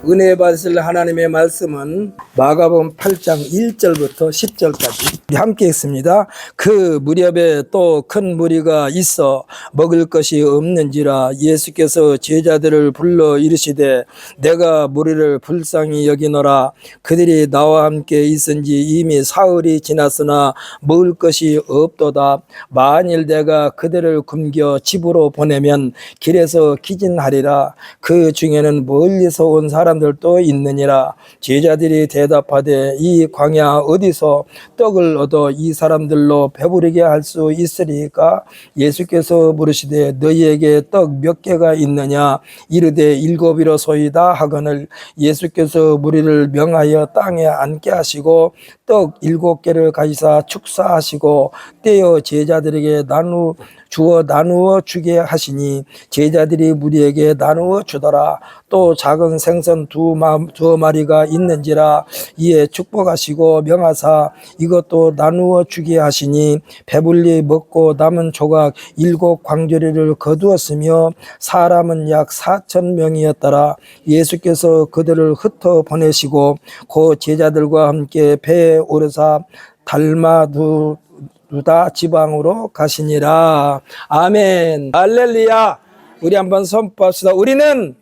은혜 받으실 하나님의 말씀은 마가복음 8장 1절부터 10절까지 함께 읽습니다. 그 무렵에 또 큰 무리가 있어 먹을 것이 없는지라 예수께서 제자들을 불러 이르시되 내가 무리를 불쌍히 여기노라. 그들이 나와 함께 있은지 이미 사흘이 지났으나 먹을 것이 없도다. 만일 내가 그들을 굶겨 집으로 보내면 길에서 기진하리라. 그 중에는 멀리서 온 사람들도 있느니라. 제자들이 대답하되 이 광야 어디서 떡을 얻어 이 사람들로 배부르게 할 수 있으리까? 예수께서 물으시되 너희에게 떡 몇 개가 있느냐? 이르되 7이로소이다 하거늘 예수께서 무리를 명하여 땅에 앉게 하시고 떡 7개를 가지사 축사하시고 떼어 제자들에게 나누어 주게 하시니 제자들이 무리에게 나누어 주더라. 또 작은 생선 두 마리가 있는지라 이에 축복하시고 명하사 이것도 나누어 주게 하시니 배불리 먹고 남은 조각 7광저리를 거두었으며 사람은 약 4,000명이었더라. 예수께서 그들을 흩어 보내시고 그 제자들과 함께 배에 오르사 달마누다 지방으로 가시니라. 아멘. 할렐루야. 우리 한번 선포합시다. 우리는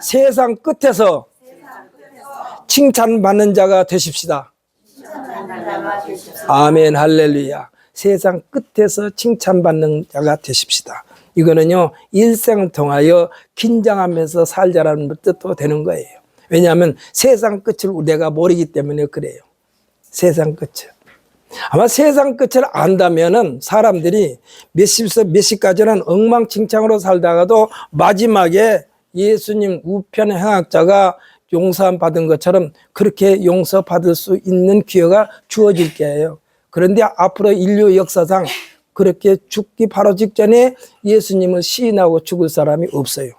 세상 끝에서 칭찬받는 자가 되십시다. 아멘. 할렐루야. 세상 끝에서 칭찬받는 자가 되십시다. 이거는요, 일생을 통하여 긴장하면서 살자라는 뜻도 되는 거예요. 왜냐하면 세상 끝을 내가 모르기 때문에 그래요. 세상 끝을. 아마 세상 끝을 안다면은 사람들이 몇 시까지는 엉망진창으로 살다가도 마지막에 예수님 우편 행악자가 용서 받은 것처럼 그렇게 용서받을 수 있는 기회가 주어질 거예요. 그런데 앞으로 인류 역사상 그렇게 죽기 바로 직전에 예수님을 시인하고 죽을 사람이 없어요.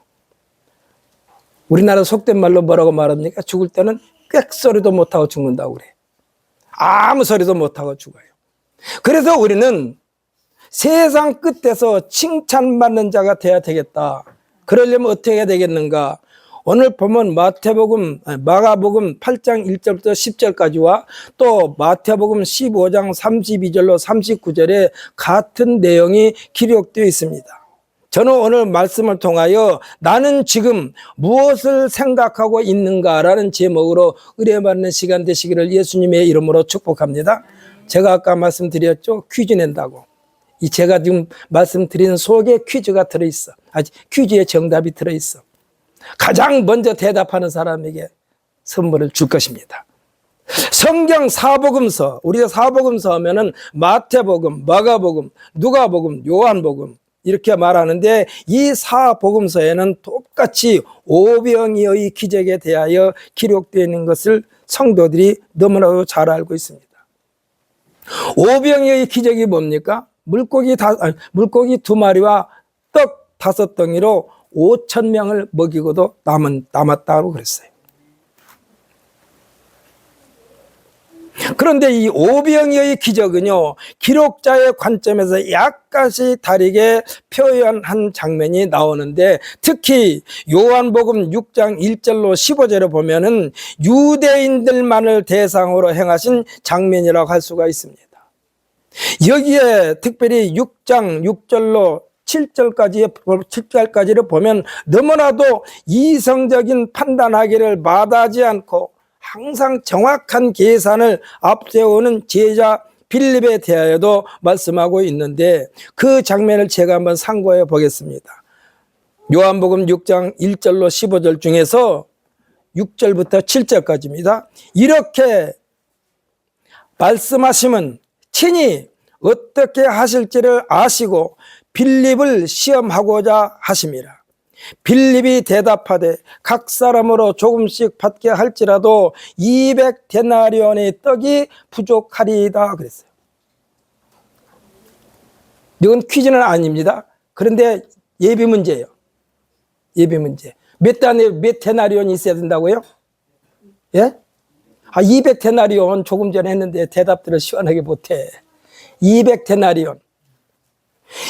우리나라 속된 말로 뭐라고 말합니까? 죽을 때는 꽥소리도 못하고 죽는다고 그래. 아무 소리도 못하고 죽어요. 그래서 우리는 세상 끝에서 칭찬받는 자가 돼야 되겠다. 그러려면 어떻게 해야 되겠는가? 오늘 보면 마가복음 8장 1절부터 10절까지와 또 마태복음 15장 32절로 39절에 같은 내용이 기록되어 있습니다. 저는 오늘 말씀을 통하여 나는 지금 무엇을 생각하고 있는가라는 제목으로 의뢰받는 시간 되시기를 예수님의 이름으로 축복합니다. 제가 아까 말씀드렸죠. 퀴즈 낸다고. 제가 지금 말씀드리는 속에 퀴즈가 들어있어. 아직 퀴즈의 정답이 들어있어. 가장 먼저 대답하는 사람에게 선물을 줄 것입니다. 성경 사복음서, 우리가 사복음서 하면은 마태복음, 마가복음, 누가복음, 요한복음 이렇게 말하는데 이 사복음서에는 똑같이 오병이어의 기적에 대하여 기록되어 있는 것을 성도들이 너무나도 잘 알고 있습니다. 오병이어의 기적이 뭡니까? 물고기 2마리와 떡 5덩이로 5,000명을 먹이고도 남았다고 그랬어요. 그런데 이 오병이어의 기적은요, 기록자의 관점에서 약간씩 다르게 표현한 장면이 나오는데 특히 요한복음 6장 1절로 15절에 보면은 유대인들만을 대상으로 행하신 장면이라고 할 수가 있습니다. 여기에 특별히 6장 6절로 7절까지를 보면 너무나도 이성적인 판단하기를 마다하지 않고 항상 정확한 계산을 앞세우는 제자 빌립에 대하여도 말씀하고 있는데 그 장면을 제가 한번 상고해 보겠습니다. 요한복음 6장 1절로 15절 중에서 6절부터 7절까지입니다. 이렇게 말씀하시면 친히 어떻게 하실지를 아시고 빌립을 시험하고자 하심이라. 빌립이 대답하되 각 사람으로 조금씩 받게 할지라도 200데나리온의 떡이 부족하리이다 그랬어요. 이건 퀴즈는 아닙니다. 그런데 예비 문제예요. 예비 문제. 몇 데나리온이 있어야 된다고요? 예? 200데나리온 조금 전에 했는데 대답들을 시원하게 못해. 200데나리온.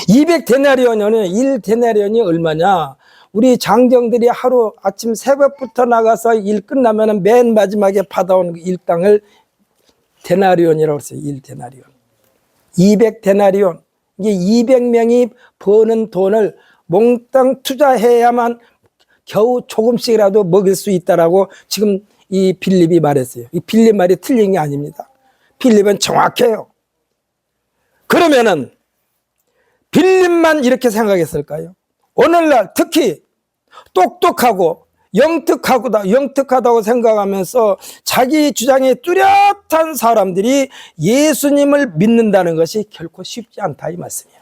200데나리온은 1데나리온이 얼마냐? 우리 장정들이 하루 아침 새벽부터 나가서 일 끝나면 맨 마지막에 받아온 일당을 데나리온이라고 했어요. 1데나리온. 200데나리온. 이게 200명이 버는 돈을 몽땅 투자해야만 겨우 조금씩이라도 먹일 수 있다라고 지금 이 빌립이 말했어요. 이 빌립 말이 틀린 게 아닙니다. 빌립은 정확해요. 그러면은 빌립만 이렇게 생각했을까요? 오늘날 특히 똑똑하고 영특하다고 생각하면서 자기 주장에 뚜렷한 사람들이 예수님을 믿는다는 것이 결코 쉽지 않다 이 말씀이에요.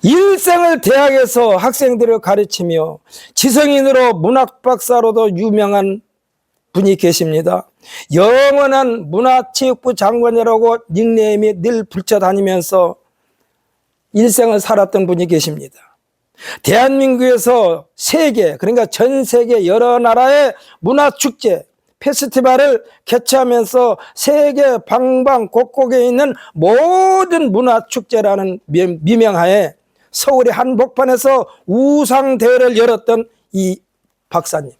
일생을 대학에서 학생들을 가르치며 지성인으로 문학박사로도 유명한 분이 계십니다. 영원한 문화체육부 장관이라고 닉네임이 늘 붙여다니면서 일생을 살았던 분이 계십니다. 대한민국에서 세계, 그러니까 전 세계 여러 나라의 문화축제, 페스티벌을 개최하면서 세계 방방곡곡에 있는 모든 문화축제라는 미명하에 서울의 한복판에서 우상대회를 열었던 이 박사님.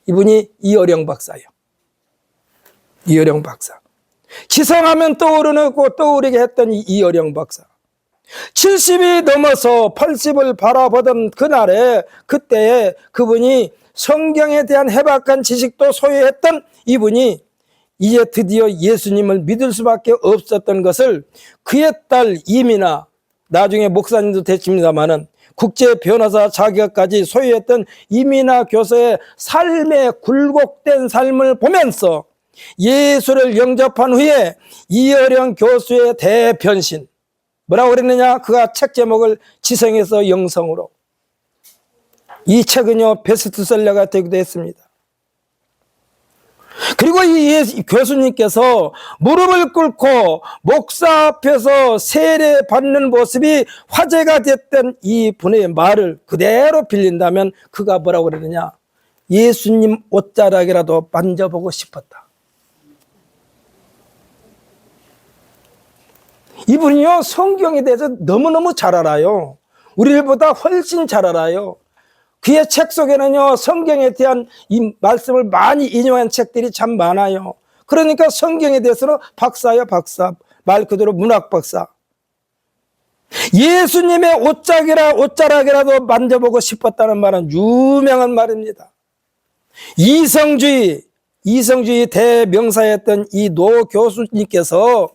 이분이 이어령 박사예요. 이어령 박사. 지성하면 떠오르게 했던 이어령 박사. 70이 넘어서 80을 바라보던 그날에 그때에 그분이 성경에 대한 해박한 지식도 소유했던 이분이 이제 드디어 예수님을 믿을 수밖에 없었던 것을 그의 딸 이미나, 나중에 목사님도 됐습니다마는 국제 변호사 자격까지 소유했던 이미나 교수의 삶의 굴곡된 삶을 보면서 예수를 영접한 후에 이어령 교수의 대변신, 뭐라고 그랬느냐? 그가 책 제목을 지성에서 영성으로. 이 책은요 베스트셀러가 되기도 했습니다. 그리고 이 교수님께서 무릎을 꿇고 목사 앞에서 세례받는 모습이 화제가 됐던 이 분의 말을 그대로 빌린다면 그가 뭐라고 그러느냐? 예수님 옷자락이라도 만져보고 싶었다. 이분이요 성경에 대해서 너무너무 잘 알아요. 우리들보다 훨씬 잘 알아요. 그의 책 속에는요 성경에 대한 이 말씀을 많이 인용한 책들이 참 많아요. 그러니까 성경에 대해서는 박사예요. 박사. 말 그대로 문학 박사. 예수님의 옷자락이라도 만져보고 싶었다는 말은 유명한 말입니다. 이성주의 대명사였던 이 노 교수님께서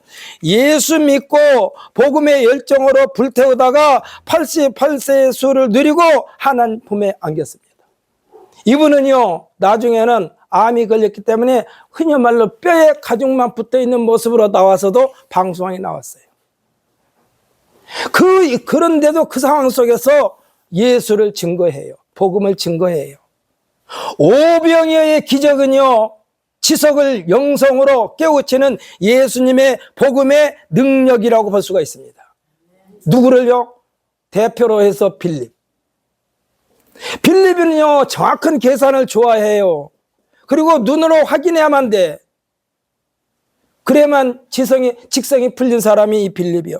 예수 믿고 복음의 열정으로 불태우다가 88세의 수를 누리고 하나님 품에 안겼습니다. 이분은요 나중에는 암이 걸렸기 때문에 흔히 말로 뼈에 가죽만 붙어있는 모습으로 나와서도 방송에 나왔어요. 그런데도 그 상황 속에서 예수를 증거해요. 복음을 증거해요. 오병이어의 기적은요 지석을 영성으로 깨우치는 예수님의 복음의 능력이라고 볼 수가 있습니다. 누구를요? 대표로 해서 빌립은요 정확한 계산을 좋아해요. 그리고 눈으로 확인해야만 돼. 그래야만 직성이 풀린 사람이 이 빌립이요.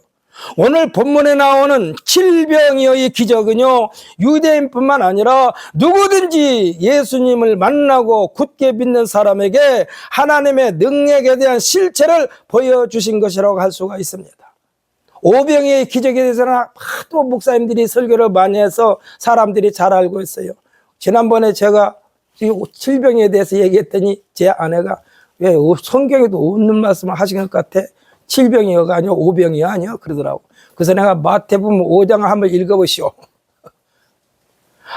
오늘 본문에 나오는 질병이의 기적은요 유대인뿐만 아니라 누구든지 예수님을 만나고 굳게 믿는 사람에게 하나님의 능력에 대한 실체를 보여주신 것이라고 할 수가 있습니다. 오병이의 기적에 대해서는 하도 목사님들이 설교를 많이 해서 사람들이 잘 알고 있어요. 지난번에 제가 질병에 대해서 얘기했더니 제 아내가 왜 성경에도 없는 말씀을 하신 것 같아? 질병이어가 아니요 오병이어 아니요 그러더라고. 그래서 내가 마태복음 5장을 한번 읽어보시오.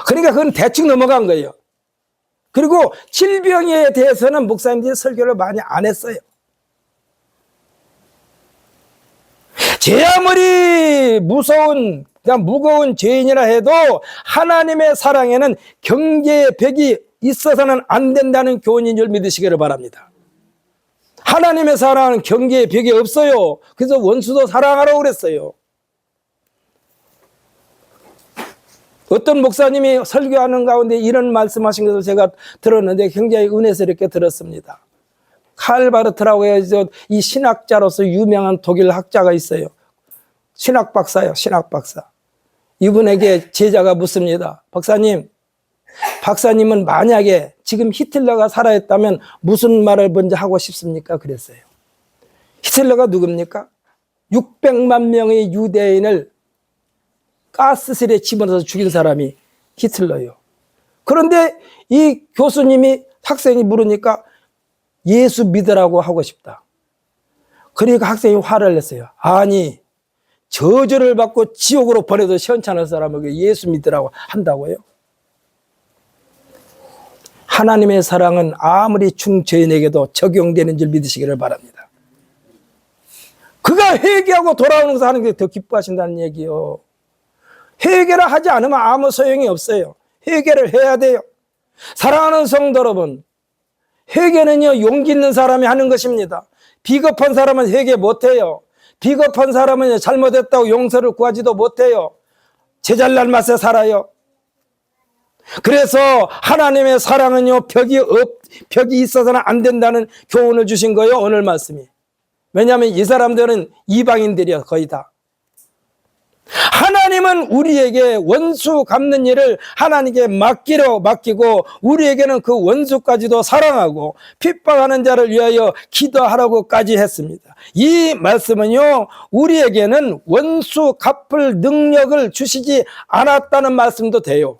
그러니까 그건 대충 넘어간 거예요. 그리고 질병에 대해서는 목사님들이 설교를 많이 안 했어요. 제 아무리 그냥 무거운 죄인이라 해도 하나님의 사랑에는 경계의 벽이 있어서는 안 된다는 교훈인 줄 믿으시기를 바랍니다. 하나님의 사랑은 경계의 벽이 없어요. 그래서 원수도 사랑하라고 그랬어요. 어떤 목사님이 설교하는 가운데 이런 말씀하신 것을 제가 들었는데 굉장히 은혜스럽게 들었습니다. 칼 바르트라고 해서 이 신학자로서 유명한 독일 학자가 있어요. 신학 박사요, 신학 박사. 이분에게 제자가 묻습니다. 박사님은 만약에 지금 히틀러가 살아있다면 무슨 말을 먼저 하고 싶습니까? 그랬어요. 히틀러가 누굽니까? 600만 명의 유대인을 가스실에 집어넣어서 죽인 사람이 히틀러예요. 그런데 이 교수님이 학생이 물으니까 예수 믿으라고 하고 싶다. 그러니까 학생이 화를 냈어요. 아니, 저주를 받고 지옥으로 보내도 시원찮은 사람에게 예수 믿으라고 한다고요? 하나님의 사랑은 아무리 중죄인에게도 적용되는 줄 믿으시기를 바랍니다. 그가 회개하고 돌아오는 것을 하는 게 더 기뻐하신다는 얘기요. 회개를 하지 않으면 아무 소용이 없어요. 회개를 해야 돼요. 사랑하는 성도 여러분, 회개는요, 용기 있는 사람이 하는 것입니다. 비겁한 사람은 회개 못해요. 비겁한 사람은 잘못했다고 용서를 구하지도 못해요. 제잘난 맛에 살아요. 그래서 하나님의 사랑은요, 벽이 있어서는 안 된다는 교훈을 주신 거예요, 오늘 말씀이. 왜냐하면 이 사람들은 이방인들이야, 거의 다. 하나님은 우리에게 원수 갚는 일을 하나님께 맡기고 우리에게는 그 원수까지도 사랑하고 핍박하는 자를 위하여 기도하라고까지 했습니다. 이 말씀은요, 우리에게는 원수 갚을 능력을 주시지 않았다는 말씀도 돼요.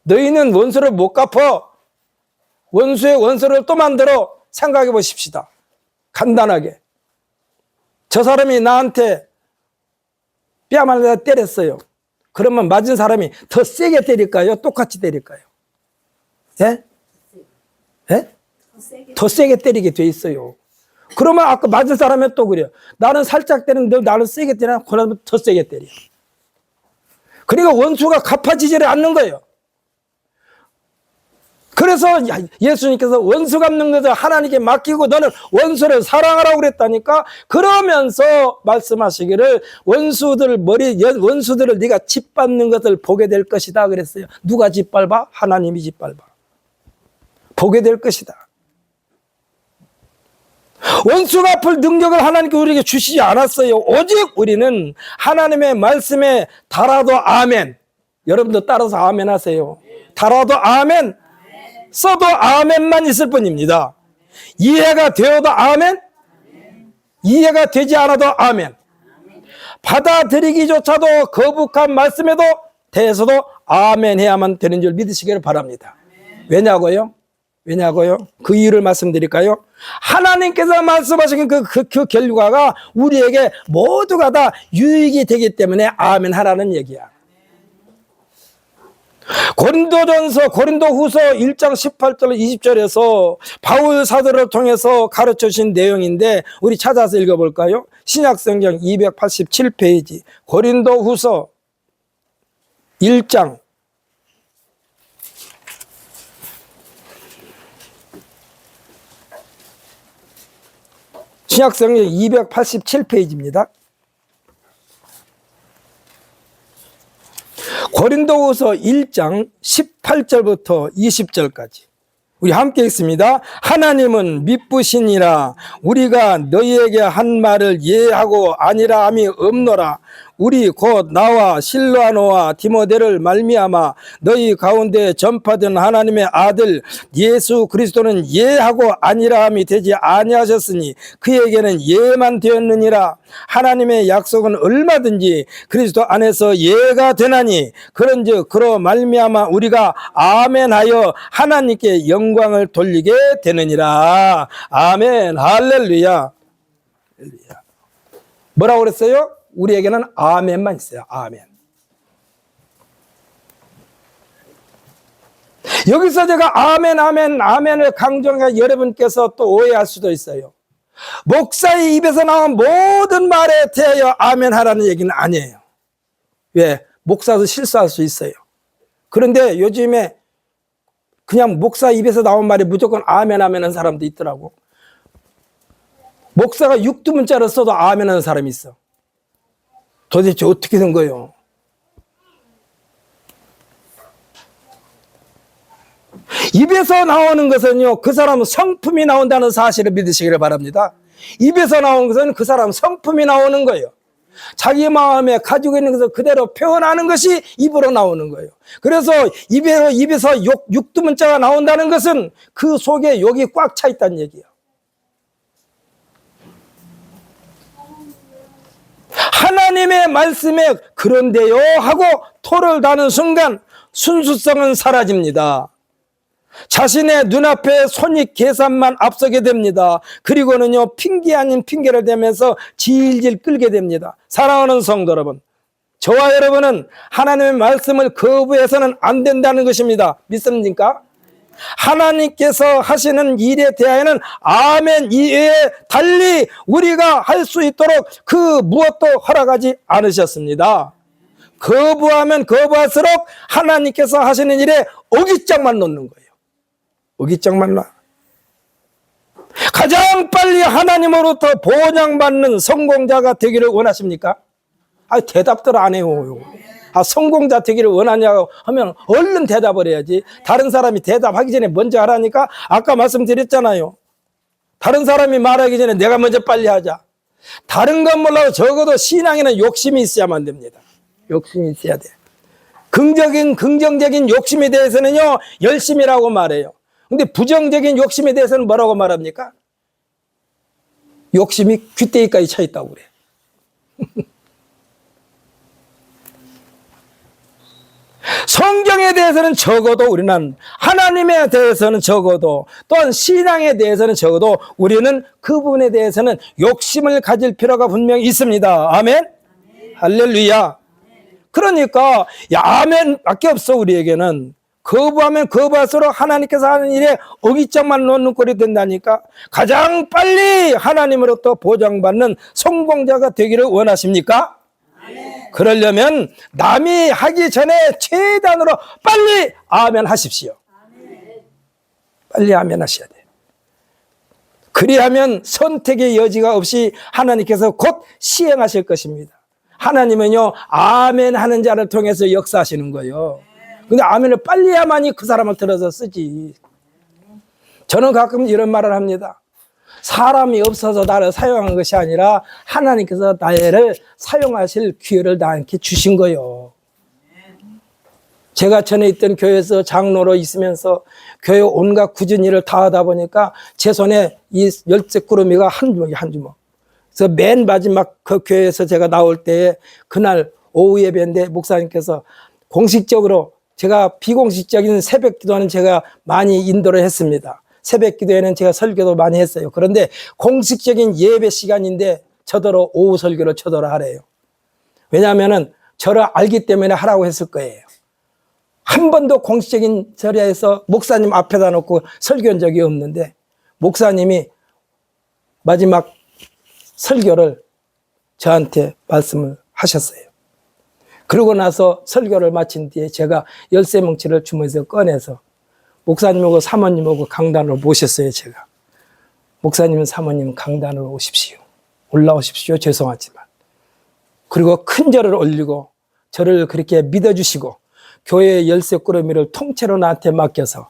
너희는 원수를 못 갚아. 원수의 원수를 또 만들어. 생각해 보십시다. 간단하게. 저 사람이 나한테 뺨을 때렸어요. 그러면 맞은 사람이 더 세게 때릴까요? 똑같이 때릴까요? 예? 예? 더 세게 때리게 돼 있어요. 그러면 아까 맞은 사람이 또 그래요. 나는 살짝 때리는데 나는 세게 때리나? 그러면 더 세게 때려. 그러니까 원수가 갚아지지를 않는 거예요. 그래서 예수님께서 원수 갚는 것을 하나님께 맡기고 너는 원수를 사랑하라고 그랬다니까. 그러면서 말씀하시기를 원수들을 네가 짓밟는 것을 보게 될 것이다 그랬어요. 누가 짓밟아? 하나님이 짓밟아. 보게 될 것이다. 원수 갚을 능력을 하나님께 우리에게 주시지 않았어요. 오직 우리는 하나님의 말씀에 달아도 아멘. 여러분도 따라서 아멘 하세요. 달아도 아멘, 써도 아멘만 있을 뿐입니다. 이해가 되어도 아멘, 이해가 되지 않아도 아멘. 받아들이기조차도 거북한 말씀에도 대해서도 아멘 해야만 되는 줄 믿으시기를 바랍니다. 왜냐고요? 그 이유를 말씀드릴까요? 하나님께서 말씀하신 그 결과가 우리에게 모두가 다 유익이 되기 때문에 아멘 하라는 얘기야. 고린도후서 1장 18절 20절에서 바울 사도를 통해서 가르쳐 주신 내용인데 우리 찾아서 읽어볼까요? 신약성경 287페이지 고린도후서 1장 신약성경 287페이지입니다. 고린도후서 1장 18절부터 20절까지 우리 함께 읽습니다. 하나님은 미쁘시니라 우리가 너희에게 한 말을 예하고 아니라 함이 없노라. 우리 곧 나와 실로아노와 디모데를 말미암아 너희 가운데 전파된 하나님의 아들 예수 그리스도는 예하고 아니라함이 되지 아니하셨으니 그에게는 예만 되었느니라. 하나님의 약속은 얼마든지 그리스도 안에서 예가 되나니 그런즉 그로 말미암아 우리가 아멘하여 하나님께 영광을 돌리게 되느니라. 아멘. 할렐루야. 뭐라고 그랬어요? 우리에게는 아멘만 있어요. 아멘. 여기서 제가 아멘을 강조하니까 여러분께서 또 오해할 수도 있어요. 목사의 입에서 나온 모든 말에 대하여 아멘 하라는 얘기는 아니에요. 왜? 목사도 실수할 수 있어요. 그런데 요즘에 그냥 목사 입에서 나온 말이 무조건 아멘 하는 사람도 있더라고. 목사가 6두문자를 써도 아멘 하는 사람이 있어. 도대체 어떻게 된 거예요? 입에서 나오는 것은요, 그 사람은 성품이 나온다는 사실을 믿으시기를 바랍니다. 입에서 나오는 것은 그 사람 성품이 나오는 거예요. 자기 마음에 가지고 있는 것을 그대로 표현하는 것이 입으로 나오는 거예요. 그래서 입에서 육두문자가 나온다는 것은 그 속에 욕이 꽉 차 있다는 얘기예요. 하나님의 말씀에 그런데요 하고 토를 다는 순간 순수성은 사라집니다. 자신의 눈앞에 손익 계산만 앞서게 됩니다. 그리고는요 핑계 아닌 핑계를 대면서 질질 끌게 됩니다. 사랑하는 성도 여러분, 저와 여러분은 하나님의 말씀을 거부해서는 안 된다는 것입니다. 믿습니까? 하나님께서 하시는 일에 대하여는 아멘 이외에 달리 우리가 할 수 있도록 그 무엇도 허락하지 않으셨습니다. 거부하면 거부할수록 하나님께서 하시는 일에 어깃장만 놓는 거예요. 어깃장만 놔. 가장 빨리 하나님으로부터 보장받는 성공자가 되기를 원하십니까? 대답들 안 해요. 성공자 되기를 원하냐고 하면 얼른 대답을 해야지. 다른 사람이 대답하기 전에 먼저 하라니까. 아까 말씀드렸잖아요. 다른 사람이 말하기 전에 내가 먼저 빨리 하자. 다른 건 몰라도 적어도 신앙에는 욕심이 있어야만 됩니다. 욕심이 있어야 돼. 긍정적인 욕심에 대해서는요 열심이라고 말해요. 근데 부정적인 욕심에 대해서는 뭐라고 말합니까? 욕심이 귀때기까지 차 있다고 그래. 성경에 대해서는 적어도 우리는, 하나님에 대해서는 적어도, 또한 신앙에 대해서는 적어도 우리는 그 부분에 대해서는 욕심을 가질 필요가 분명히 있습니다. 아멘? 할렐루야. 그러니까 아멘밖에 없어. 우리에게는 거부하면 거부할수록 하나님께서 하는 일에 어깃장만 놓는 꼴이 된다니까. 가장 빨리 하나님으로부터 보장받는 성공자가 되기를 원하십니까? 그러려면 남이 하기 전에 최단으로 빨리 아멘 하십시오. 빨리 아멘 하셔야 돼요. 그리하면 선택의 여지가 없이 하나님께서 곧 시행하실 것입니다. 하나님은요 아멘 하는 자를 통해서 역사하시는 거예요. 근데 아멘을 빨리 해야만이 그 사람을 들어서 쓰지. 저는 가끔 이런 말을 합니다. 사람이 없어서 나를 사용한 것이 아니라 하나님께서 나를 사용하실 기회를 나한테 주신 거예요. 제가 전에 있던 교회에서 장로로 있으면서 교회 온갖 굳은 일을 다 하다 보니까 제 손에 이 열쇠꾸러미가 한 주먹. 그래서 맨 마지막 그 교회에서 제가 나올 때에 그날 오후 예배인데 목사님께서 공식적으로, 제가 비공식적인 새벽 기도는 제가 많이 인도를 했습니다. 새벽 기도에는 제가 설교도 많이 했어요. 그런데 공식적인 예배 시간인데 저더러 오후 설교를 저더러 하래요. 왜냐하면 저를 알기 때문에 하라고 했을 거예요. 한 번도 공식적인 자리에서 목사님 앞에다 놓고 설교한 적이 없는데 목사님이 마지막 설교를 저한테 말씀을 하셨어요. 그러고 나서 설교를 마친 뒤에 제가 열쇠 뭉치를 주머니에서 꺼내서 목사님하고 사모님하고 강단으로 모셨어요. 제가. 목사님, 사모님 강단으로 오십시오. 올라오십시오. 죄송하지만. 그리고 큰 절을 올리고 저를 그렇게 믿어주시고 교회의 열쇠꾸러미를 통째로 나한테 맡겨서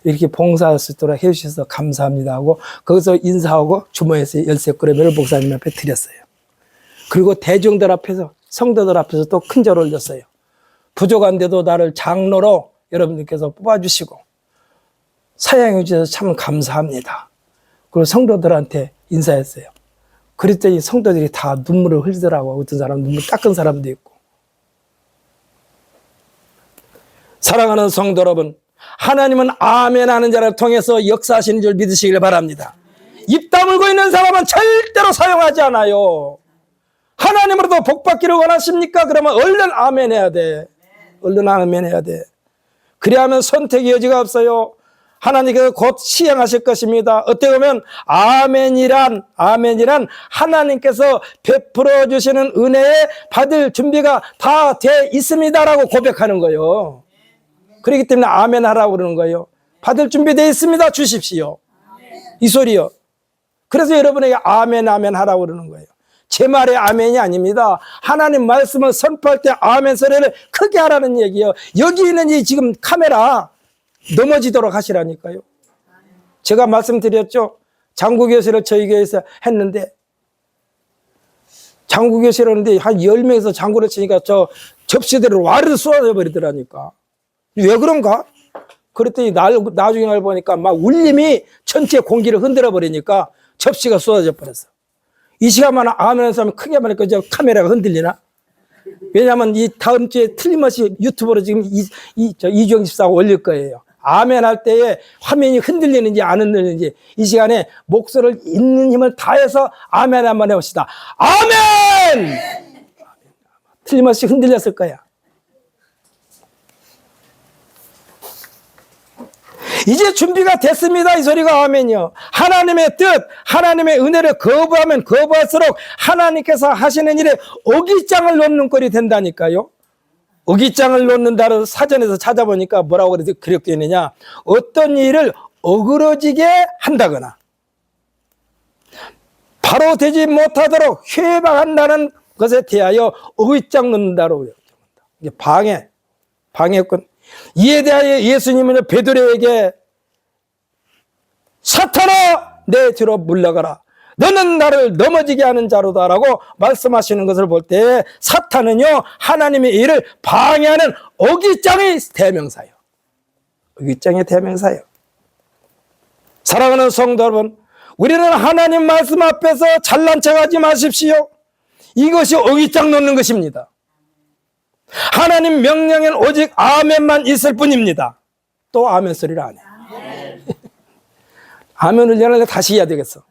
이렇게 봉사할 수 있도록 해주셔서 감사합니다 하고 거기서 인사하고 주머니에서 열쇠꾸러미를 목사님 앞에 드렸어요. 그리고 대중들 앞에서, 성도들 앞에서 또 큰 절 올렸어요. 부족한데도 나를 장로로 여러분들께서 뽑아주시고 사양해 주셔서 참 감사합니다. 그리고 성도들한테 인사했어요. 그랬더니 성도들이 다 눈물을 흘리더라고. 어떤 사람은 눈물 닦은 사람도 있고. 사랑하는 성도 여러분, 하나님은 아멘 하는 자를 통해서 역사하시는 줄 믿으시길 바랍니다. 입 다물고 있는 사람은 절대로 사용하지 않아요. 하나님으로도 복받기를 원하십니까? 그러면 얼른 아멘 해야 돼. 얼른 아멘 해야 돼. 그래야만 선택의 여지가 없어요. 하나님께서 곧 시행하실 것입니다. 어떻게 보면 아멘이란 하나님께서 베풀어 주시는 은혜에 받을 준비가 다 돼 있습니다라고 고백하는 거예요. 그렇기 때문에 아멘 하라고 그러는 거예요. 받을 준비되어 있습니다. 주십시오. 이 소리요. 그래서 여러분에게 아멘 하라고 그러는 거예요. 제 말의 아멘이 아닙니다. 하나님 말씀을 선포할 때 아멘 소리를 크게 하라는 얘기예요. 여기 있는 이 지금 카메라 넘어지도록 하시라니까요. 제가 말씀드렸죠. 장구교실을 저희 교회에서 했는데 장구교 싫었는데 한 10명에서 장구를 치니까 저 접시대로 와르르 쏟아져 버리더라니까. 왜 그런가? 그랬더니 나중에 날 보니까 막 울림이 전체 공기를 흔들어 버리니까 접시가 쏟아져 버렸어. 이 시간만 아멘 하는 사람이 크게 말하니까 저 카메라가 흔들리나? 왜냐하면 이 다음 주에 틀림없이 유튜브로 지금 이주영 집사가 올릴 거예요. 아멘 할 때에 화면이 흔들리는지 안 흔들리는지 이 시간에 목소리를 있는 힘을 다해서 아멘 한번 해봅시다. 아멘! 틀림없이 흔들렸을 거야. 이제 준비가 됐습니다. 이 소리가 아멘이요. 하나님의 뜻, 하나님의 은혜를 거부하면 거부할수록 하나님께서 하시는 일에 어깃장을 놓는 꼴이 된다니까요. 어깃장을 놓는다를 사전에서 찾아보니까 뭐라고 기록되어 있느냐. 어떤 일을 어그러지게 한다거나 바로 되지 못하도록 회방한다는 것에 대하여 어깃장 놓는다로 그래요. 이게 방해권. 이에 대하여 예수님은 베드로에게 사탄아 내 뒤로 물러가라. 너는 나를 넘어지게 하는 자로다라고 말씀하시는 것을 볼 때 사탄은요 하나님의 일을 방해하는 어깃장의 대명사예요. 어깃장의 대명사예요. 사랑하는 성도 여러분, 우리는 하나님 말씀 앞에서 잘난 척하지 마십시오. 이것이 어깃장 놓는 것입니다. 하나님 명령엔 오직 아멘만 있을 뿐입니다. 또 아멘 소리를 안 해. 아멘을 전에 다시 해야 되겠어.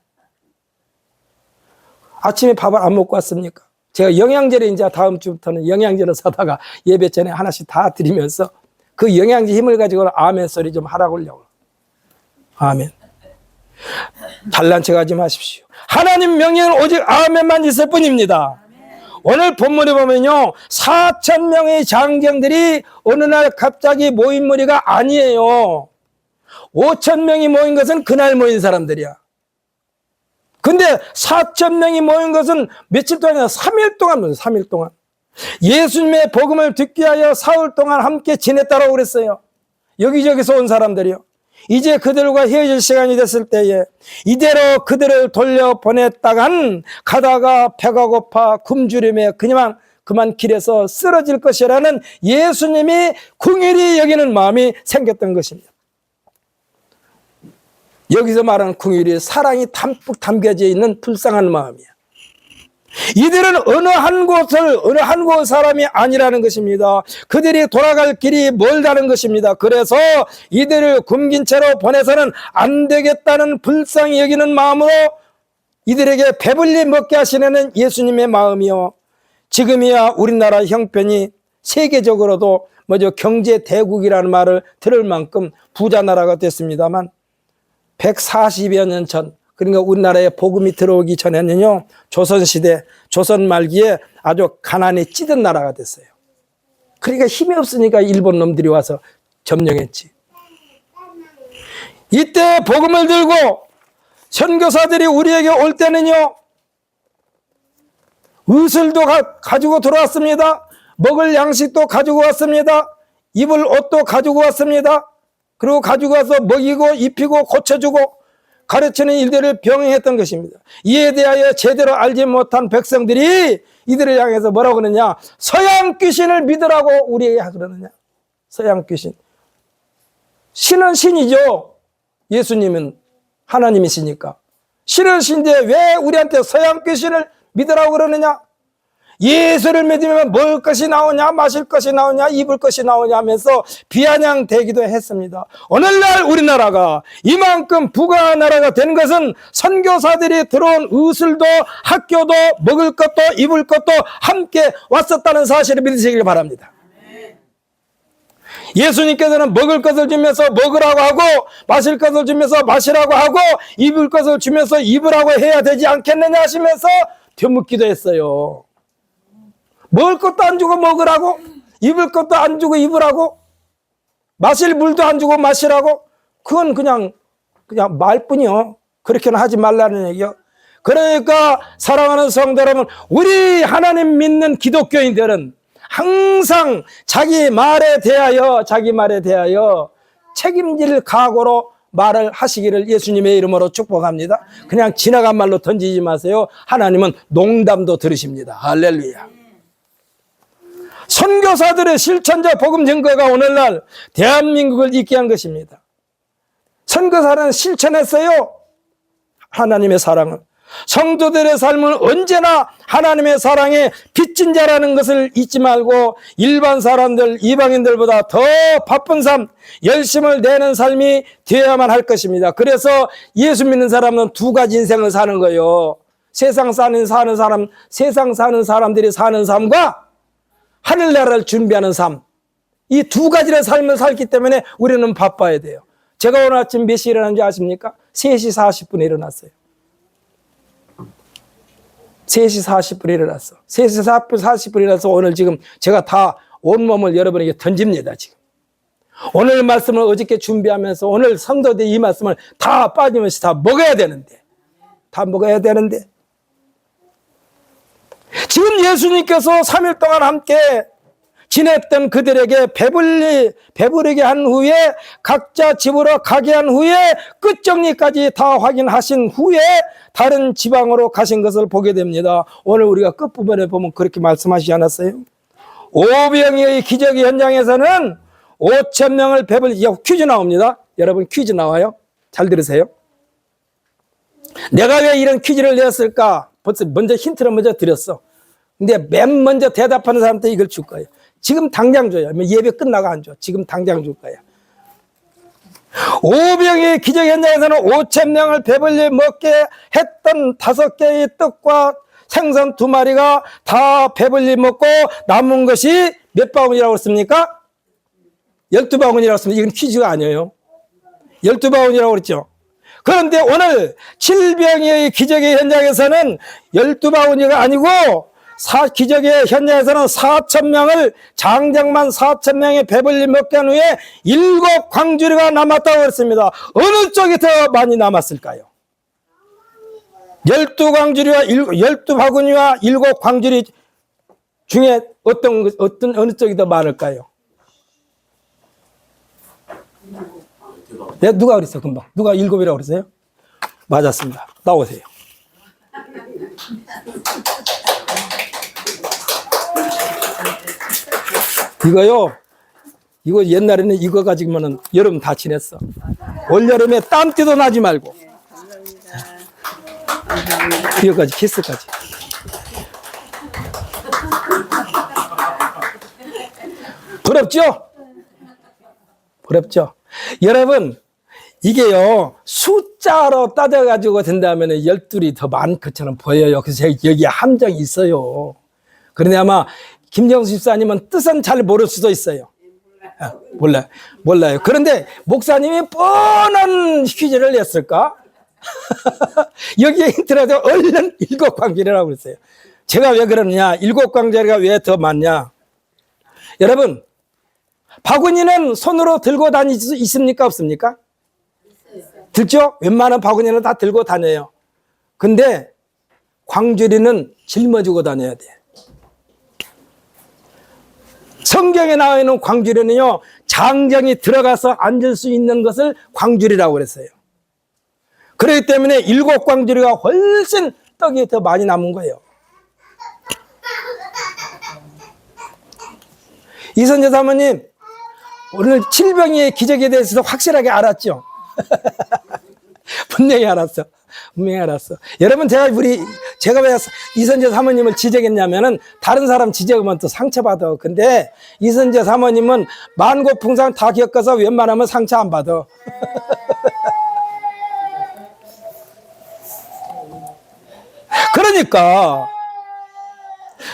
아침에 밥을 안 먹고 왔습니까? 제가 영양제를 이제 다음 주부터는 영양제를 사다가 예배 전에 하나씩 다 드리면서 그 영양제 힘을 가지고 아멘 소리 좀 하라고 하려고. 아멘. 잘난 척 하지 마십시오. 하나님 명령은 오직 아멘만 있을 뿐입니다. 오늘 본문에 보면요 4,000명의 장병들이 어느 날 갑자기 모인 무리가 아니에요. 5,000명이 모인 것은 그날 모인 사람들이야. 근데 4,000명이 모인 것은 며칠 동안이나 3일 동안 모였어요. 3일 동안. 예수님의 복음을 듣기 위하여 사흘 동안 함께 지냈다고 그랬어요. 여기저기서 온 사람들이요. 이제 그들과 헤어질 시간이 됐을 때에 이대로 그들을 돌려보냈다간 가다가 배가 고파 굶주림에 그만 길에서 쓰러질 것이라는 예수님이 긍휼히 여기는 마음이 생겼던 것입니다. 여기서 말하는 긍휼이 사랑이 담뿍 담겨져 있는 불쌍한 마음이야. 이들은 어느 한 곳 사람이 아니라는 것입니다. 그들이 돌아갈 길이 멀다는 것입니다. 그래서 이들을 굶긴 채로 보내서는 안 되겠다는 불쌍히 여기는 마음으로 이들에게 배불리 먹게 하시려는 예수님의 마음이요. 지금이야 우리나라 형편이 세계적으로도 경제 대국이라는 말을 들을 만큼 부자 나라가 됐습니다만 140여 년 전, 그러니까 우리나라에 복음이 들어오기 전에는요 조선시대, 조선 말기에 아주 가난에 찌든 나라가 됐어요. 그러니까 힘이 없으니까 일본 놈들이 와서 점령했지. 이때 복음을 들고 선교사들이 우리에게 올 때는요 의술도 가지고 들어왔습니다. 먹을 양식도 가지고 왔습니다. 입을 옷도 가지고 왔습니다. 그리고 가지고 와서 먹이고 입히고 고쳐주고 가르치는 일들을 병행했던 것입니다. 이에 대하여 제대로 알지 못한 백성들이 이들을 향해서 뭐라고 그러느냐, 서양 귀신을 믿으라고 우리에게 그러느냐. 서양 귀신. 신은 신이죠. 예수님은 하나님이시니까. 신은 신인데 왜 우리한테 서양 귀신을 믿으라고 그러느냐. 예수를 믿으면 먹을 것이 나오냐, 마실 것이 나오냐, 입을 것이 나오냐 하면서 비아냥대기도 했습니다. 오늘날 우리나라가 이만큼 부가 나라가 된 것은 선교사들이 들어온 의술도 학교도 먹을 것도 입을 것도 함께 왔었다는 사실을 믿으시길 바랍니다. 예수님께서는 먹을 것을 주면서 먹으라고 하고 마실 것을 주면서 마시라고 하고 입을 것을 주면서 입으라고 해야 되지 않겠느냐 하시면서 되묻기도 했어요. 먹을 것도 안 주고 먹으라고, 입을 것도 안 주고 입으라고, 마실 물도 안 주고 마시라고, 그건 그냥 말뿐이요. 그렇게는 하지 말라는 얘기요. 그러니까 사랑하는 성도 여러분, 우리 하나님 믿는 기독교인들은 항상 자기 말에 대하여 책임질 각오로 말을 하시기를 예수님의 이름으로 축복합니다. 그냥 지나간 말로 던지지 마세요. 하나님은 농담도 들으십니다. 할렐루야. 선교사들의 실천자 복음 증거가 오늘날 대한민국을 있게 한 것입니다. 선교사는 실천했어요. 하나님의 사랑을. 성도들의 삶은 언제나 하나님의 사랑에 빚진 자라는 것을 잊지 말고 일반 사람들, 이방인들보다 더 바쁜 삶, 열심을 내는 삶이 되어야만 할 것입니다. 그래서 예수 믿는 사람은 두 가지 인생을 사는 거예요. 세상 사는 사람, 세상 사는 사람들이 사는 삶과 하늘나라를 준비하는 삶. 이 두 가지의 삶을 살기 때문에 우리는 바빠야 돼요. 제가 오늘 아침 몇 시에 일어났는지 아십니까? 3시 40분에 일어났어요. 3시 40분에 일어났어. 3시 40분에 일어나서 오늘 지금 제가 다 온몸을 여러분에게 던집니다, 지금. 오늘 말씀을 어저께 준비하면서 오늘 성도들 이 말씀을 다 빠짐없이 다 먹어야 되는데. 다 먹어야 되는데. 지금 예수님께서 3일 동안 함께 지냈던 그들에게 배부르게 한 후에 각자 집으로 가게 한 후에 끝정리까지 다 확인하신 후에 다른 지방으로 가신 것을 보게 됩니다. 오늘 우리가 끝부분에 보면 그렇게 말씀하시지 않았어요? 오병이의 기적의 현장에서는 5,000명을 배불리, 퀴즈 나옵니다. 여러분 퀴즈 나와요. 잘 들으세요. 내가 왜 이런 퀴즈를 내었을까? 벌써 먼저 힌트를 먼저 드렸어. 근데 맨 먼저 대답하는 사람한테 이걸 줄 거예요. 지금 당장 줘요. 예배 끝나고 안 줘. 지금 당장 줄 거예요. 오병이의 기적 현장에서는 5,000명을 배불리 먹게 했던 5개의 떡과 생선 2마리가 다 배불리 먹고 남은 것이 몇 바구니라고 했습니까? 12바구니라고 했습니다. 이건 퀴즈가 아니에요. 12바구니라고 그랬죠. 그런데 오늘 7병이의 기적의 현장에서는 12바구니가 아니고 기적의 현장에서는 4,000명을 장정만 4,000명의 배불리 먹게 한 후에 7 광주리가 남았다고 했습니다. 어느 쪽이 더 많이 남았을까요? 12광주리와 12바구니와 7 광주리 중에 어느 쪽이 더 많을까요? 네, 누가 그랬어 금방? 누가 7이라고 그랬어요? 맞았습니다. 나오세요. 이거 옛날에는 이거 가지고는 여름 다 지냈어. 올여름에 땀띠도 나지 말고. 이거까지 키스까지. 부럽죠? 부럽죠? 여러분 이게요 숫자로 따져가지고 된다면 12이 더 많은 것처럼 보여요. 그래서 여기에 함정이 있어요. 그런데 아마 김정수 집사님은 뜻은 잘 모를 수도 있어요. 몰라요. 그런데 목사님이 뻔한 퀴즈를 냈을까? 여기에 힌트라도 얼른 7 광주리라고 그랬어요. 제가 왜 그러느냐? 7 광주리가 왜 더 많냐? 여러분 바구니는 손으로 들고 다닐 수 있습니까? 없습니까? 들죠? 웬만한 바구니는 다 들고 다녀요. 근데 광주리는 짊어지고 다녀야 돼. 성경에 나와 있는 광주리는요, 장정이 들어가서 앉을 수 있는 것을 광주리라고 그랬어요. 그렇기 때문에 7 광주리가 훨씬 떡이 더 많이 남은 거예요. 이선재 사모님, 오늘 7병의 기적에 대해서도 확실하게 알았죠? 분명히 알았어. 여러분, 제가 왜 이선재 사모님을 지적했냐면은 다른 사람 지적하면 또 상처받아. 근데 이선재 사모님은 만고풍상 다 겪어서 웬만하면 상처 안 받아. 그러니까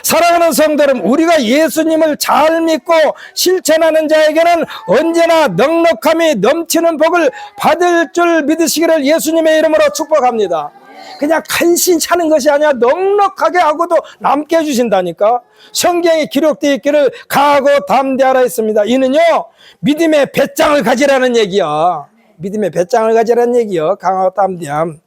사랑하는 성도 여러분, 우리가 예수님을 잘 믿고 실천하는 자에게는 언제나 넉넉함이 넘치는 복을 받을 줄 믿으시기를 예수님의 이름으로 축복합니다. 그냥 간신히 차는 것이 아니라 넉넉하게 하고도 남게 해주신다니까. 성경에 기록되어 있기를 강하고 담대하라 했습니다. 이는요 믿음의 배짱을 가지라는 얘기야. 믿음의 배짱을 가지라는 얘기야. 강하고 담대함.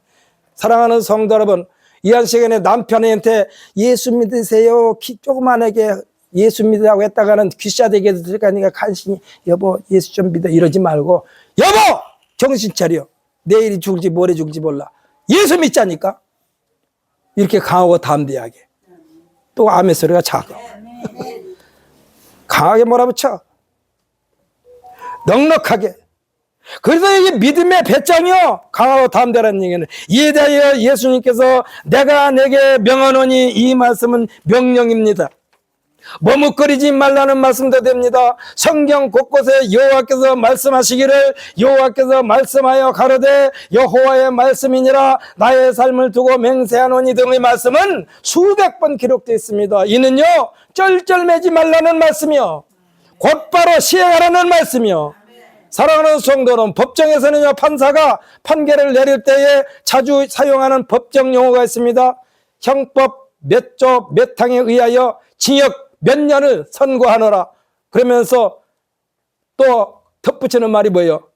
사랑하는 성도 여러분, 이 한 시간에 남편한테 예수 믿으세요. 조그만하게 예수 믿으라고 했다가는 귀싸대게 들어가니까 간신히 여보 예수 좀 믿어 이러지 말고 여보 정신 차려. 내일이 죽을지 모레 죽을지 몰라. 예수 믿자니까. 이렇게 강하고 담대하게. 또 아멘 소리가 작아. 강하게 몰아붙여. 넉넉하게. 그래서 이게 믿음의 배짱이요. 강하고 담대라는 얘기는 이에 대하여 예수님께서 내가 내게 명하노니 이 말씀은 명령입니다. 머뭇거리지 말라는 말씀도 됩니다. 성경 곳곳에 여호와께서 말씀하시기를 여호와께서 말씀하여 가로되 여호와의 말씀이니라 나의 삶을 두고 맹세하노니 등의 말씀은 수백 번 기록되어 있습니다. 이는요 쩔쩔매지 말라는 말씀이요 곧바로 시행하라는 말씀이요. 사랑하는 성도는 법정에서는요 판사가 판결을 내릴 때에 자주 사용하는 법정 용어가 있습니다. 형법 몇 조 몇 항에 의하여 징역 몇 년을 선고하노라. 그러면서 또 덧붙이는 말이 뭐예요?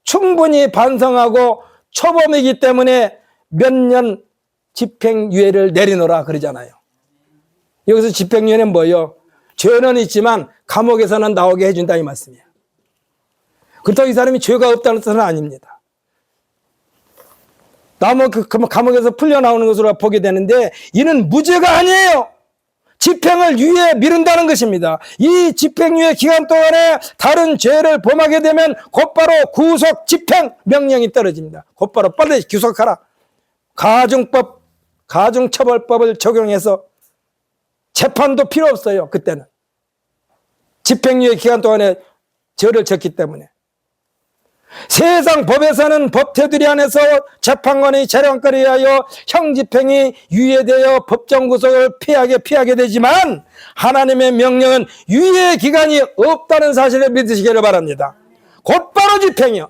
충분히 반성하고 초범이기 때문에 몇 년 집행유예를 내리노라 그러잖아요. 여기서 집행유예는 뭐예요? 죄는 있지만 감옥에서는 나오게 해준다 이 말씀이에요. 그렇다고 이 사람이 죄가 없다는 뜻은 아닙니다. 감옥에서 풀려나오는 것으로 보게 되는데 이는 무죄가 아니에요. 집행을 유예에 미룬다는 것입니다. 이 집행유예 기간 동안에 다른 죄를 범하게 되면 곧바로 구속 집행 명령이 떨어집니다. 곧바로 빨리 구속하라. 가중처벌법을 적용해서 재판도 필요 없어요. 그때는 집행유예 기간 동안에 죄를 졌기 때문에. 세상 법에서는 법 테두리 안에서 재판관의 재량권에 의하여 형집행이 유예되어 법정 구속을 피하게 되지만 하나님의 명령은 유예 기간이 없다는 사실을 믿으시기를 바랍니다. 곧바로 집행이요.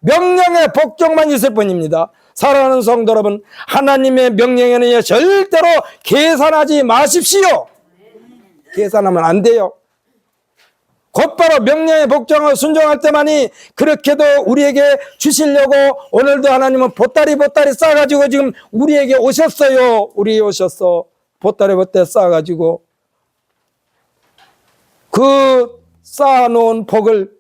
명령의 복종만 있을 뿐입니다. 사랑하는 성도 여러분, 하나님의 명령에는 절대로 계산하지 마십시오. 계산하면 안 돼요. 곧바로 명령에 복종하고 순종할 때만이 그렇게도 우리에게 주시려고 오늘도 하나님은 보따리 싸가지고 지금 우리에게 오셨어요. 우리 오셨어. 보따리 싸가지고 그 쌓아놓은 복을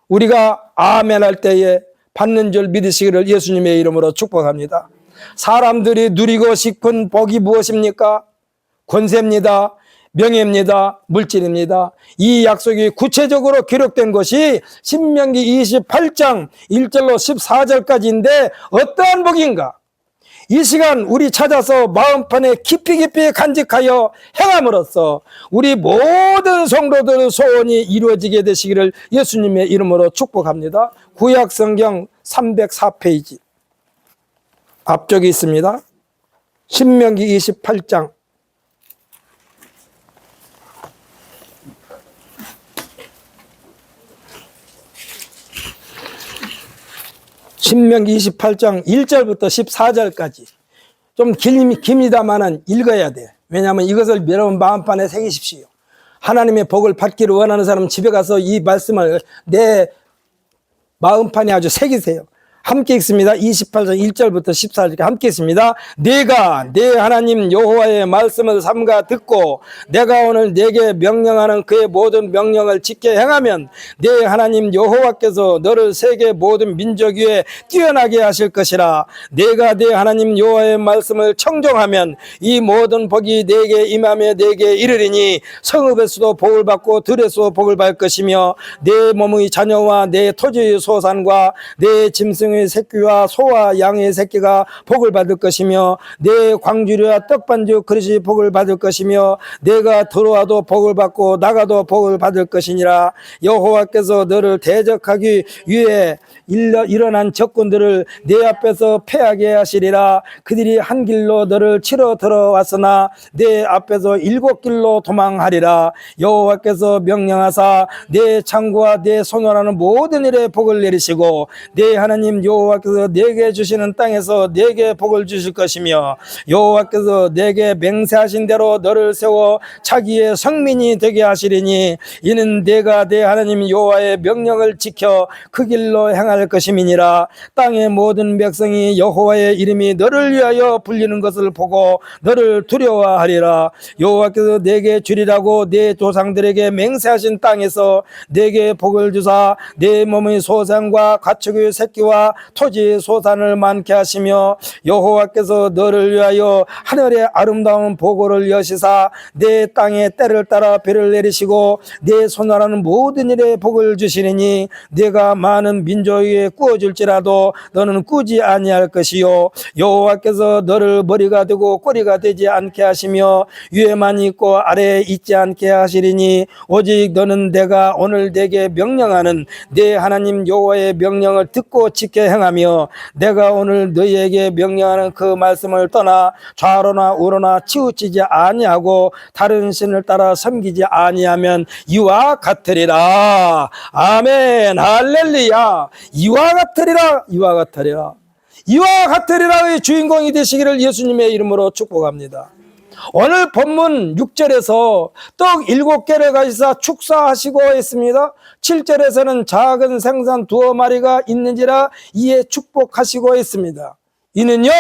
우리가 아멘 할 때에 받는 줄 믿으시기를 예수님의 이름으로 축복합니다. 사람들이 누리고 싶은 복이 무엇입니까? 권세입니다. 명예입니다. 물질입니다. 이 약속이 구체적으로 기록된 것이 신명기 28장 1절로 14절까지인데 어떠한 복인가? 이 시간 우리 찾아서 마음판에 깊이 간직하여 행함으로써 우리 모든 성도들의 소원이 이루어지게 되시기를 예수님의 이름으로 축복합니다. 구약성경 304페이지 앞쪽에 있습니다. 신명기 28장 신명기 28장 1절부터 14절까지 좀 깁니다만은 읽어야 돼. 왜냐하면 이것을 여러분 마음판에 새기십시오. 하나님의 복을 받기를 원하는 사람은 집에 가서 이 말씀을 내 마음판에 아주 새기세요. 함께 읽습니다. 28장 1절부터 14절까지 함께 읽습니다. 내가 내 하나님 여호와의 말씀을 삼가 듣고 내가 오늘 내게 명령하는 그의 모든 명령을 지켜 행하면 내 하나님 여호와께서 너를 세계 모든 민족 위에 뛰어나게 하실 것이라. 내가 내 하나님 여호와의 말씀을 청종하면 이 모든 복이 내게 임하며 내게 이르리니 성읍에서도 복을 받고 들에서도 복을 받을 것이며 내 몸의 자녀와 내 토지의 소산과 내 짐승 새끼와 소와 양의 새끼가 복을 받을 것이며 내 광주리와 떡반죽 그릇이 복을 받을 것이며 내가 들어와도 복을 받고 나가도 복을 받을 것이니라. 여호와께서 너를 대적하기 위해 일어난 적군들을 내 앞에서 패하게 하시리라. 그들이 한 길로 너를 치러 들어왔으나 내 앞에서 7길로 도망하리라. 여호와께서 명령하사 내 창고와 내 손으로하는 모든 일에 복을 내리시고 내 하나님 여호와께서 내게 주시는 땅에서 내게 복을 주실 것이며 여호와께서 내게 맹세하신 대로 너를 세워 자기의 성민이 되게 하시리니 이는 내가 내 하나님 여호와의 명령을 지켜 그 길로 행하 행할 것임이니라. 땅의 모든 백성이 여호와의 이름이 너를 위하여 불리는 것을 보고 너를 두려워하리라. 여호와께서 내게 주리라고 내 조상들에게 맹세하신 땅에서 내게 복을 주사 내 몸의 소산과 가축의 새끼와 토지의 소산을 많게 하시며 여호와께서 너를 위하여 하늘의 아름다운 보고를 여시사 내 땅에 때를 따라 비를 내리시고 내 손아라는 모든 일에 복을 주시리니 내가 많은 민족에게 꾸어줄지라도 너는 꾸지 아니할 것이요 여호와께서 너를 머리가 되고 꼬리가 되지 않게 하시며 위에만 있고 아래에 있지 않게 하시리니 오직 너는 내가 오늘 내게 명령하는 내 하나님 여호와의 명령을 듣고 지켜 행하며 내가 오늘 너희에게 명령하는 그 말씀을 떠나 좌로나 우로나 치우치지 아니하고 다른 신을 따라 섬기지 아니하면 이와 같으리라. 아멘. 할렐루야. 이와 같으리라. 이와 같으리라. 이와 같으리라의 주인공이 되시기를 예수님의 이름으로 축복합니다. 오늘 본문 6절에서 떡 7개를 가지사 축사하시고 했습니다. 7절에서는 작은 생선 2마리가 있는지라 이에 축복하시고 했습니다. 이는요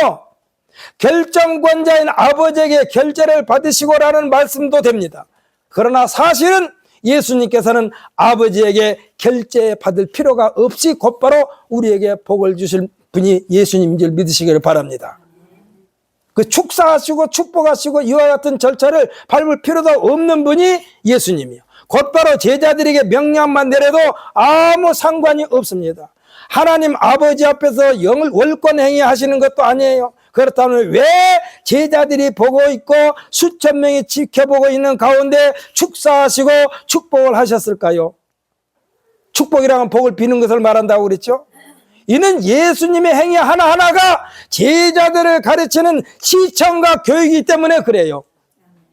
결정권자인 아버지에게 결제를 받으시고라는 말씀도 됩니다. 그러나 사실은 예수님께서는 아버지에게 결제 받을 필요가 없이 곧바로 우리에게 복을 주실 분이 예수님인 줄 믿으시기를 바랍니다. 그 축사하시고 축복하시고 이와 같은 절차를 밟을 필요도 없는 분이 예수님이요. 곧바로 제자들에게 명령만 내려도 아무 상관이 없습니다. 하나님 아버지 앞에서 영을 월권 행위하시는 것도 아니에요. 그렇다면 왜 제자들이 보고 있고 수천 명이 지켜보고 있는 가운데 축사하시고 축복을 하셨을까요? 축복이라는 복을 비는 것을 말한다고 그랬죠. 이는 예수님의 행위 하나하나가 제자들을 가르치는 시청과 교육이기 때문에 그래요.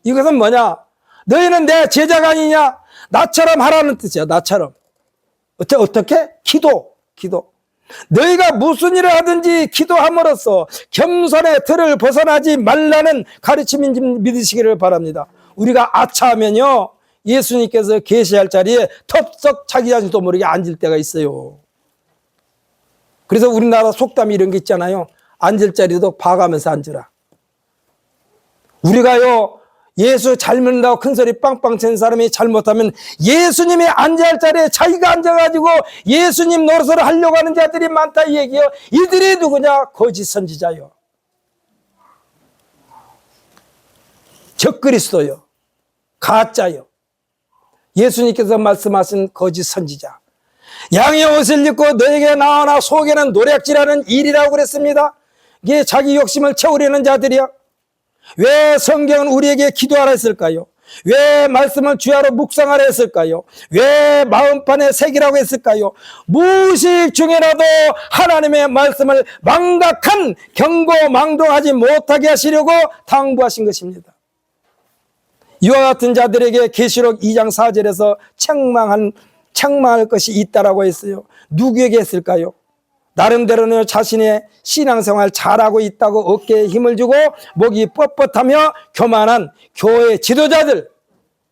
이것은 뭐냐? 너희는 내 제자가 아니냐? 나처럼 하라는 뜻이야. 나처럼. 어떻게? 기도. 너희가 무슨 일을 하든지 기도함으로써 겸손의 틀을 벗어나지 말라는 가르침인지 믿으시기를 바랍니다. 우리가 아차하면요 예수님께서 계시할 자리에 텁썩 자기 자신도 모르게 앉을 때가 있어요. 그래서 우리나라 속담이 이런 게 있잖아요. 앉을 자리도 봐가면서 앉으라. 우리가요 예수 잘 믿는다고 큰소리 빵빵 치는 사람이 잘못하면 예수님이 앉아야 할 자리에 자기가 앉아가지고 예수님 노릇을 하려고 하는 자들이 많다 이 얘기요. 이들이 누구냐? 거짓 선지자요. 적그리스도요. 가짜요. 예수님께서 말씀하신 거짓 선지자. 양의 옷을 입고 너에게 나와나 속에는 노략질하는 일이라고 그랬습니다. 이게 자기 욕심을 채우려는 자들이야. 왜 성경은 우리에게 기도하라 했을까요? 왜 말씀을 주야로 묵상하라 했을까요? 왜 마음판에 새기라고 했을까요? 무식 중에라도 하나님의 말씀을 망각한 경고망동하지 못하게 하시려고 당부하신 것입니다. 이와 같은 자들에게 계시록 2장 4절에서 책망할 것이 있다라고 했어요. 누구에게 했을까요? 나름대로는 자신의 신앙생활 잘하고 있다고 어깨에 힘을 주고 목이 뻣뻣하며 교만한 교회 지도자들,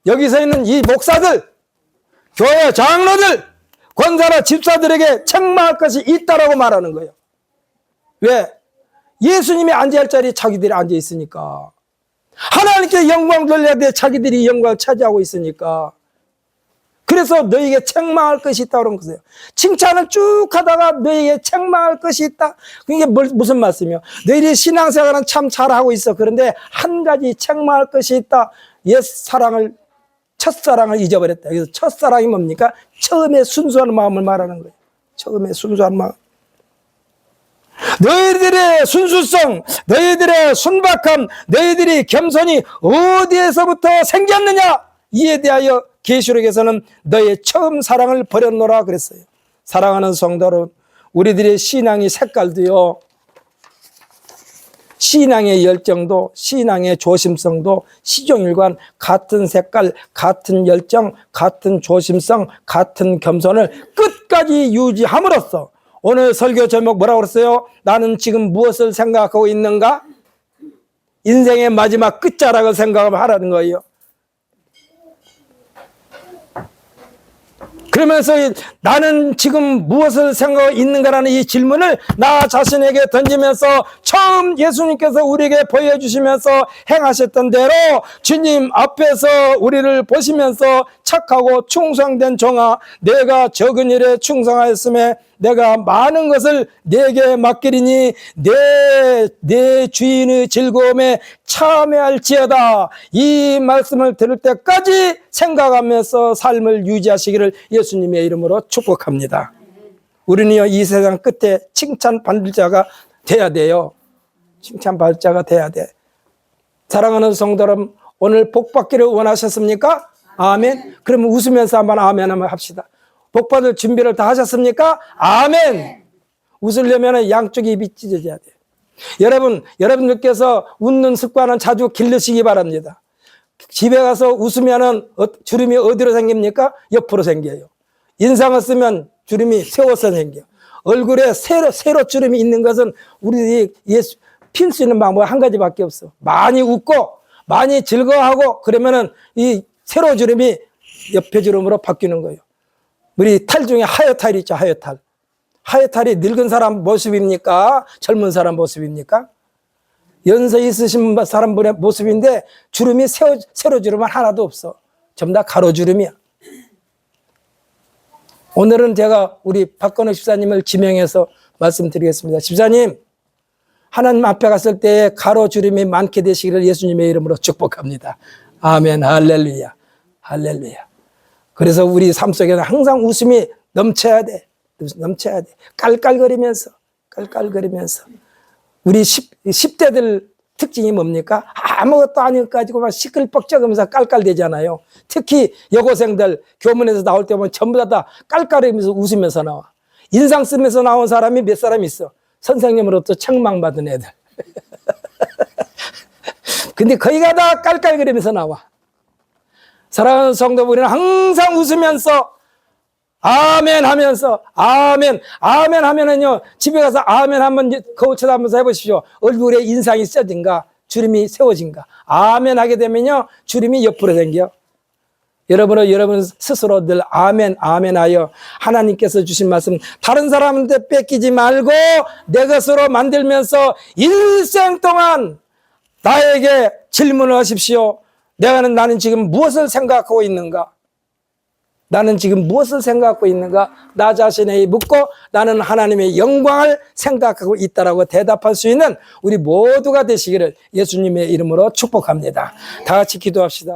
여기서 있는 이 목사들, 교회 장로들, 권사나 집사들에게 책망할 것이 있다라고 말하는 거예요. 왜? 예수님이 앉아야 할 자리에 자기들이 앉아 있으니까. 하나님께 영광 돌려야 돼. 자기들이 영광을 차지하고 있으니까. 그래서 너에게 책망할 것이 있다고 그런 거예요. 칭찬을 쭉 하다가 너에게 책망할 것이 있다. 그게 무슨 말씀이요? 너희들이 신앙생활은 참 잘하고 있어. 그런데 한 가지 책망할 것이 있다. 첫사랑을 잊어버렸다. 그래서 첫사랑이 뭡니까? 처음에 순수한 마음을 말하는 거예요. 처음에 순수한 마음. 너희들의 순수성, 너희들의 순박함, 너희들이 겸손이 어디에서부터 생겼느냐? 이에 대하여 계시록에서는 너의 처음 사랑을 버렸노라 그랬어요. 사랑하는 성도는 우리들의 신앙의 색깔도요, 신앙의 열정도, 신앙의 조심성도 시종일관 같은 색깔, 같은 열정, 같은 조심성, 같은 겸손을 끝까지 유지함으로써 오늘 설교 제목 뭐라고 그랬어요? 나는 지금 무엇을 생각하고 있는가? 인생의 마지막 끝자락을 생각하라는 거예요. 그러면서 나는 지금 무엇을 생각하고 있는가라는 이 질문을 나 자신에게 던지면서 처음 예수님께서 우리에게 보여주시면서 행하셨던 대로 주님 앞에서 우리를 보시면서 착하고 충성된 종아, 내가 적은 일에 충성하였음에 내가 많은 것을 내게 맡기리니 내 주인의 즐거움에 참여할지어다. 이 말씀을 들을 때까지 생각하면서 삶을 유지하시기를 예수님의 이름으로 축복합니다. 우리는요, 이 세상 끝에 칭찬받을 자가 돼야 돼요. 칭찬받을 자가 돼야 돼. 사랑하는 성도 여러분, 오늘 복 받기를 원하셨습니까? 아멘. 그러면 웃으면서 한번 아멘 한번 합시다. 복 받을 준비를 다 하셨습니까? 아멘. 웃으려면 양쪽이 입이 찢어져야 돼요. 여러분들께서 웃는 습관은 자주 기르시기 바랍니다. 집에 가서 웃으면 주름이 어디로 생깁니까? 옆으로 생겨요. 인상을 쓰면 주름이 세워서 생겨요. 얼굴에 세로 주름이 있는 것은 우리 필 수 있는 방법은 한 가지밖에 없어. 많이 웃고 많이 즐거워하고 그러면은 이 세로 주름이 옆에 주름으로 바뀌는 거예요. 우리 탈 중에 하여탈 있죠. 하여탈. 하여탈이 늙은 사람 모습입니까? 젊은 사람 모습입니까? 연세 있으신 사람분의 모습인데 주름이 세로 주름은 하나도 없어. 전부 다 가로 주름이야. 오늘은 제가 우리 박건우 집사님을 지명해서 말씀드리겠습니다. 집사님, 하나님 앞에 갔을 때 가로 주름이 많게 되시기를 예수님의 이름으로 축복합니다. 아멘. 할렐루야. 할렐루야. 그래서 우리 삶 속에는 항상 웃음이 넘쳐야 돼. 넘쳐야 돼. 깔깔거리면서. 우리 10대들 특징이 뭡니까? 아무것도 아닌 것 가지고 막 시끌벅적하면서 깔깔대잖아요. 특히 여고생들 교문에서 나올 때 보면 전부 다 깔깔거리면서 웃으면서 나와. 인상 쓰면서 나온 사람이 몇 사람 있어. 선생님으로부터 책망받은 애들. 근데 거의가 다 깔깔거리면서 나와. 사랑하는 성도, 우리는 항상 웃으면서 아멘 하면서 아멘 하면은요, 집에 가서 아멘 한번 거울 쳐다보면서 해보십시오. 얼굴에 인상이 써진가, 주름이 세워진가. 아멘 하게 되면요, 주름이 옆으로 생겨. 여러분 스스로 늘 아멘 하여 하나님께서 주신 말씀 다른 사람한테 뺏기지 말고 내 것으로 만들면서 일생 동안 나에게 질문을 하십시오. 나는 지금 무엇을 생각하고 있는가? 나는 지금 무엇을 생각하고 있는가? 나 자신에게 묻고 나는 하나님의 영광을 생각하고 있다라고 대답할 수 있는 우리 모두가 되시기를 예수님의 이름으로 축복합니다. 다 같이 기도합시다.